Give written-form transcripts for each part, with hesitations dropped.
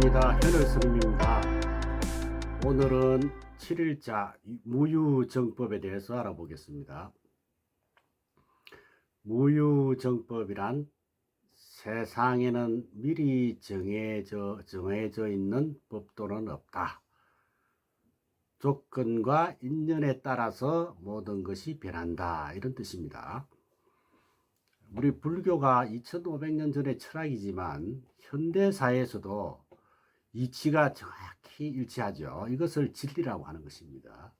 반갑습니다. 현을 스님입니다. 오늘은 7일자 무유정법에 대해서 알아보겠습니다. 무유정법이란 세상에는 미리 정해져 있는 법도는 없다. 조건과 인연에 따라서 모든 것이 변한다. 이런 뜻입니다. 우리 불교가 2500년 전의 철학이지만 현대사회에서도 이치가 정확히 일치하죠. 이것을 진리라고 하는 것입니다.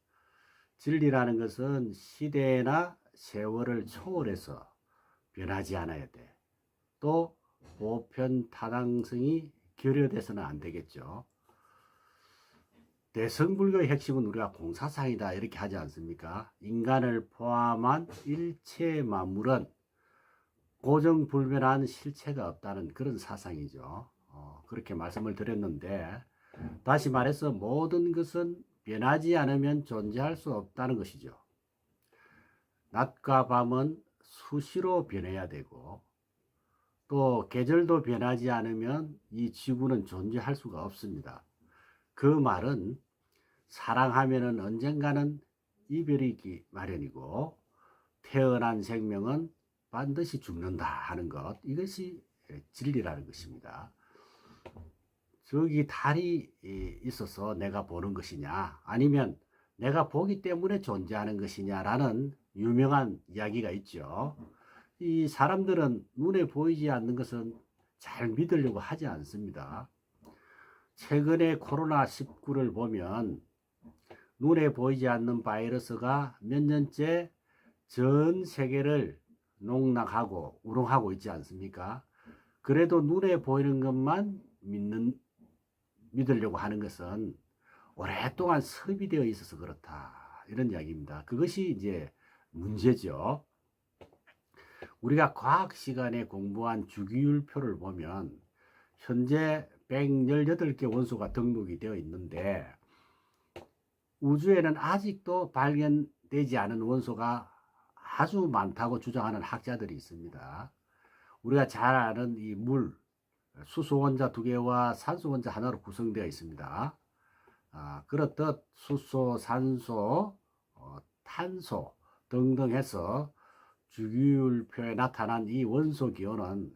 진리라는 것은 시대나 세월을 초월해서 변하지 않아야 돼. 또 보편타당성이 결여돼서는 안 되겠죠. 대성불교의 핵심은 우리가 공사상이다 이렇게 하지 않습니까? 인간을 포함한 일체 만물은 고정불변한 실체가 없다는 그런 사상이죠. 그렇게 말씀을 드렸는데, 다시 말해서 모든 것은 변하지 않으면 존재할 수 없다는 것이죠. 낮과 밤은 수시로 변해야 되고, 또 계절도 변하지 않으면 이 지구는 존재할 수가 없습니다. 그 말은 사랑하면은 언젠가는 이별이기 마련이고, 태어난 생명은 반드시 죽는다 하는 것, 이것이 진리라는 것입니다. 저기 달이 있어서 내가 보는 것이냐, 아니면 내가 보기 때문에 존재하는 것이냐라는 유명한 이야기가 있죠. 이 사람들은 눈에 보이지 않는 것은 잘 믿으려고 하지 않습니다. 최근에 코로나19를 보면 눈에 보이지 않는 바이러스가 몇 년째 전 세계를 농락하고 우롱하고 있지 않습니까? 그래도 눈에 보이는 것만 믿으려고 하는 것은 오랫동안 섭이되어 있어서 그렇다. 이런 이야기입니다. 그것이 이제 문제죠. 우리가 과학 시간에 공부한 주기율표를 보면 현재 118개 원소가 등록이 되어 있는데 우주에는 아직도 발견되지 않은 원소가 아주 많다고 주장하는 학자들이 있습니다. 우리가 잘 아는 이 물, 수소 원자 2개와 산소 원자 하나로 구성되어 있습니다. 그렇듯 수소, 산소, 탄소 등등 해서 주기율표에 나타난 이 원소 기호는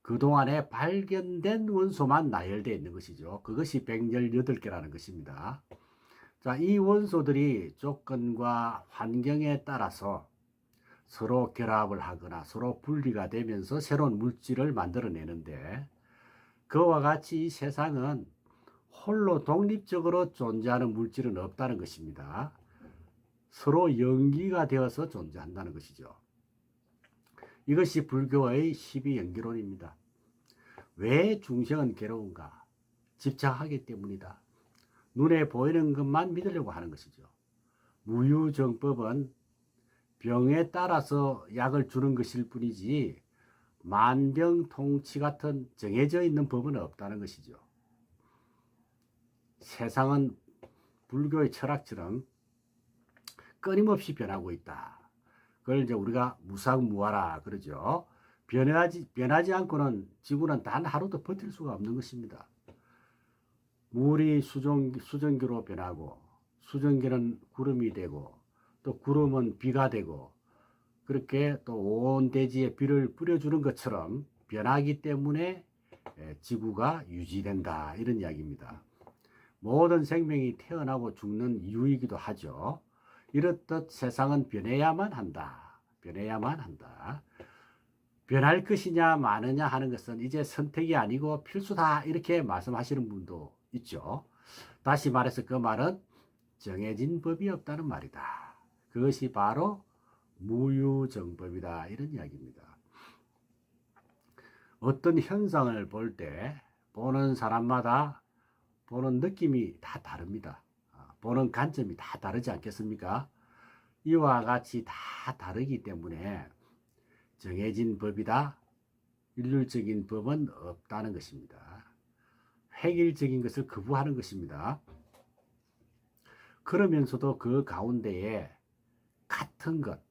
그동안에 발견된 원소만 나열되어 있는 것이죠. 그것이 118개라는 것입니다. 자, 이 원소들이 조건과 환경에 따라서 서로 결합을 하거나 서로 분리가 되면서 새로운 물질을 만들어내는데, 그와 같이 이 세상은 홀로 독립적으로 존재하는 물질은 없다는 것입니다. 서로 연기가 되어서 존재한다는 것이죠. 이것이 불교의 12연기론입니다. 왜 중생은 괴로운가? 집착하기 때문이다. 눈에 보이는 것만 믿으려고 하는 것이죠. 무유정법은 병에 따라서 약을 주는 것일 뿐이지 만병통치 같은 정해져 있는 법은 없다는 것이죠. 세상은 불교의 철학처럼 끊임없이 변하고 있다. 그걸 이제 우리가 무상무화라 그러죠. 변하지 않고는 지구는 단 하루도 버틸 수가 없는 것입니다. 물이 수증기로 변하고, 수증기는 구름이 되고, 또 구름은 비가 되고, 그렇게 또 온 대지에 비를 뿌려주는 것처럼 변하기 때문에 지구가 유지된다. 이런 이야기입니다. 모든 생명이 태어나고 죽는 이유이기도 하죠. 이렇듯 세상은 변해야만 한다. 변해야만 한다. 변할 것이냐 마느냐 하는 것은 이제 선택이 아니고 필수다. 이렇게 말씀하시는 분도 있죠. 다시 말해서 그 말은 정해진 법이 없다는 말이다. 그것이 바로 무유정법이다. 이런 이야기입니다. 어떤 현상을 볼 때 보는 사람마다 보는 느낌이 다 다릅니다. 보는 관점이 다 다르지 않겠습니까? 이와 같이 다 다르기 때문에 정해진 법이다, 일률적인 법은 없다는 것입니다. 획일적인 것을 거부하는 것입니다. 그러면서도 그 가운데에 같은 것,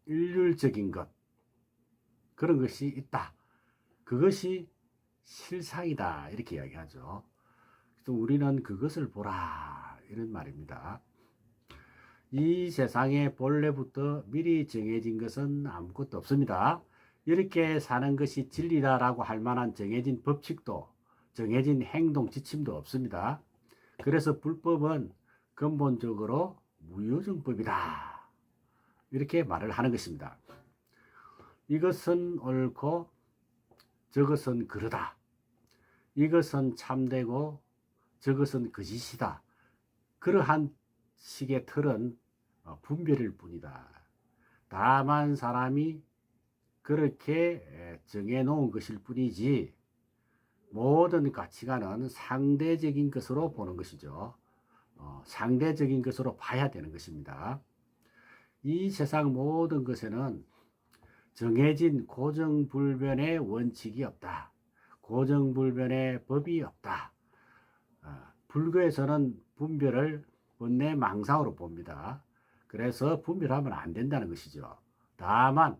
일률적인 것, 그런 것이 있다. 그것이 실상이다 이렇게 이야기하죠. 그래서 우리는 그것을 보라 이런 말입니다. 이 세상에 본래부터 미리 정해진 것은 아무것도 없습니다. 이렇게 사는 것이 진리다라고 할 만한 정해진 법칙도 정해진 행동 지침도 없습니다. 그래서 불법은 근본적으로 무효정법이다 이렇게 말을 하는 것입니다. 이것은 옳고 저것은 그러다. 이것은 참되고 저것은 거짓이다. 그러한 식의 틀은 분별일 뿐이다. 다만 사람이 그렇게 정해놓은 것일 뿐이지 모든 가치관은 상대적인 것으로 보는 것이죠. 상대적인 것으로 봐야 되는 것입니다. 이 세상 모든 것에는 정해진 고정불변의 원칙이 없다. 고정불변의 법이 없다. 불교에서는 분별을 번뇌망상으로 봅니다. 그래서 분별하면 안 된다는 것이죠. 다만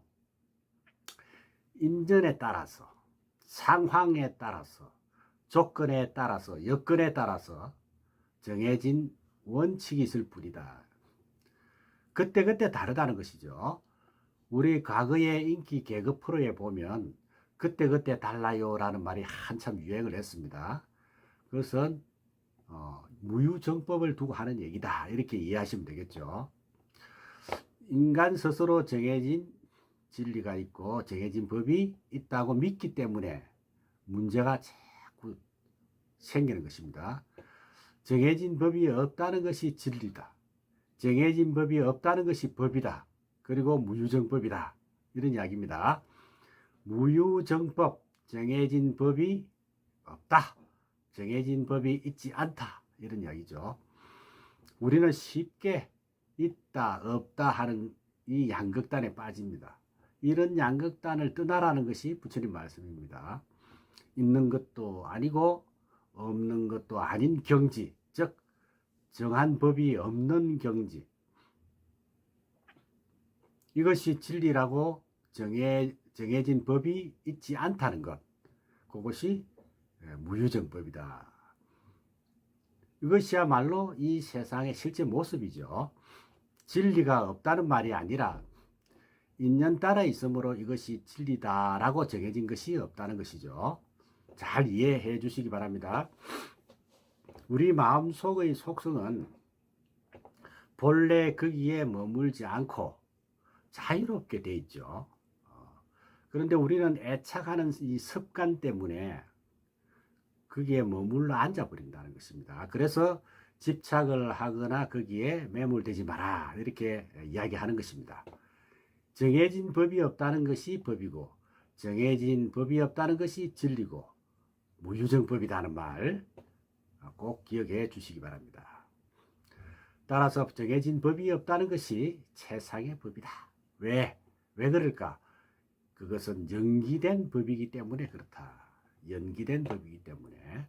인전에 따라서 상황에 따라서 조건에 따라서 여건에 따라서 정해진 원칙이 있을 뿐이다. 그때그때 다르다는 것이죠. 우리 과거의 인기 개그 프로에 보면 그때그때 달라요 라는 말이 한참 유행을 했습니다. 그것은 무유정법을 두고 하는 얘기다 이렇게 이해하시면 되겠죠. 인간 스스로 정해진 진리가 있고 정해진 법이 있다고 믿기 때문에 문제가 자꾸 생기는 것입니다. 정해진 법이 없다는 것이 진리다. 정해진 법이 없다는 것이 법이다. 그리고 무유정법이다. 이런 이야기입니다. 무유정법, 정해진 법이 없다. 정해진 법이 있지 않다. 이런 이야기죠. 우리는 쉽게 있다, 없다 하는 이 양극단에 빠집니다. 이런 양극단을 떠나라는 것이 부처님 말씀입니다. 있는 것도 아니고 없는 것도 아닌 경지, 즉 정한 법이 없는 경지. 이것이 진리라고 정해진 법이 있지 않다는 것. 그것이 무유정법이다. 이것이야말로 이 세상의 실제 모습이죠. 진리가 없다는 말이 아니라 인연 따라 있으므로 이것이 진리다라고 정해진 것이 없다는 것이죠. 잘 이해해 주시기 바랍니다. 우리 마음속의 속성은 본래 거기에 머물지 않고 자유롭게 돼 있죠. 그런데 우리는 애착하는 이 습관 때문에 거기에 머물러 앉아버린다는 것입니다. 그래서 집착을 하거나 거기에 매몰되지 마라 이렇게 이야기하는 것입니다. 정해진 법이 없다는 것이 법이고 정해진 법이 없다는 것이 진리고 무유정법이라는 말 꼭 기억해 주시기 바랍니다. 따라서 정해진 법이 없다는 것이 최상의 법이다. 왜 그럴까? 그것은 연기된 법이기 때문에 그렇다. 연기된 법이기 때문에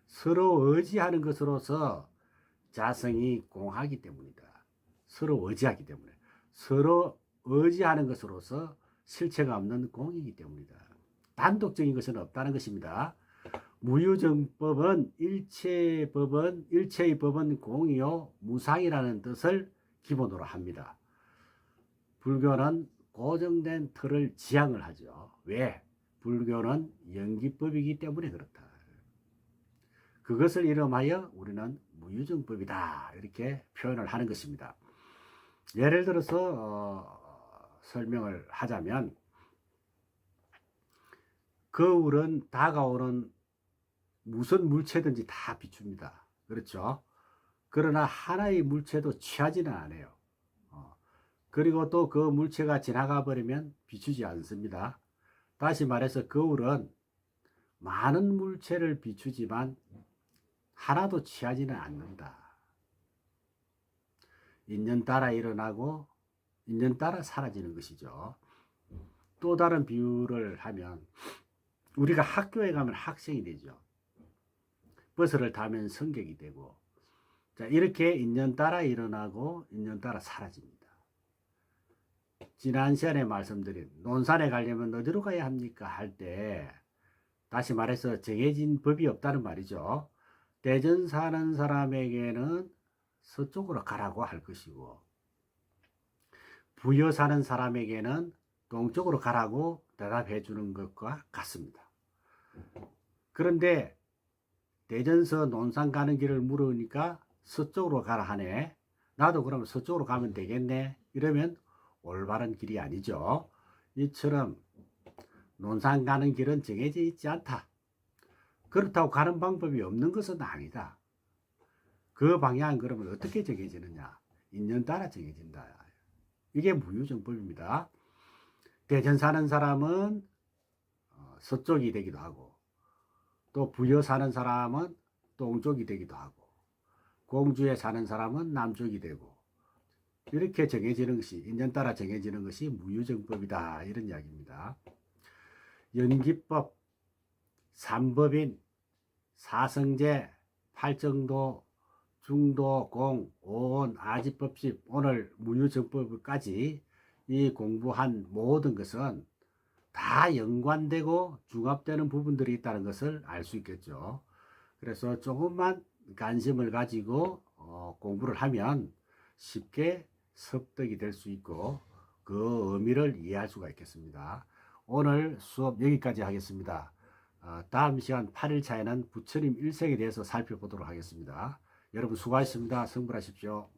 서로 의지하는 것으로서 자성이 공하기 때문이다. 서로 의지하기 때문에 서로 의지하는 것으로서 실체가 없는 공이기 때문이다. 단독적인 것은 없다는 것입니다. 무유정법은 일체의 법은 공이요 무상이라는 뜻을 기본으로 합니다. 불교는 고정된 틀을 지향을 하죠. 왜? 불교는 연기법이기 때문에 그렇다. 그것을 이름하여 우리는 무유정법이다 이렇게 표현을 하는 것입니다. 예를 들어서 설명을 하자면 거울은 다가오는 무슨 물체든지 다 비춥니다. 그렇죠? 그러나 하나의 물체도 취하지는 않아요. 그리고 또 그 물체가 지나가 버리면 비추지 않습니다. 다시 말해서 거울은 많은 물체를 비추지만 하나도 취하지는 않는다. 인연 따라 일어나고 인연 따라 사라지는 것이죠. 또 다른 비유를 하면 우리가 학교에 가면 학생이 되죠. 버스를 타면 승객이 되고, 자, 이렇게 인연 따라 일어나고 인연 따라 사라집니다. 지난 시간에 말씀드린 논산에 가려면 어디로 가야 합니까? 할 때 다시 말해서 정해진 법이 없다는 말이죠. 대전 사는 사람에게는 서쪽으로 가라고 할 것이고, 부여 사는 사람에게는 동쪽으로 가라고 대답해 주는 것과 같습니다. 그런데 대전서 논산 가는 길을 물으니까 서쪽으로 가라 하네. 나도 그러면 서쪽으로 가면 되겠네. 이러면 올바른 길이 아니죠. 이처럼 논산 가는 길은 정해져 있지 않다. 그렇다고 가는 방법이 없는 것은 아니다. 그 방향은 그러면 어떻게 정해지느냐? 인연 따라 정해진다. 이게 무유정법입니다. 대전 사는 사람은 서쪽이 되기도 하고, 또 부여 사는 사람은 동쪽이 되기도 하고, 공주에 사는 사람은 남쪽이 되고, 이렇게 정해지는 것이, 인연 따라 정해지는 것이 무유정법이다. 이런 이야기입니다. 연기법, 삼법인, 사성제, 팔정도, 중도, 공, 오온, 아지법식, 오늘 무유정법까지 이 공부한 모든 것은 다 연관되고 중합되는 부분들이 있다는 것을 알 수 있겠죠. 그래서 조금만 관심을 가지고 공부를 하면 쉽게 습득이 될 수 있고 그 의미를 이해할 수가 있겠습니다. 오늘 수업 여기까지 하겠습니다. 다음 시간 8일차에는 부처님 일생에 대해서 살펴보도록 하겠습니다. 여러분 수고하셨습니다. 성불하십시오.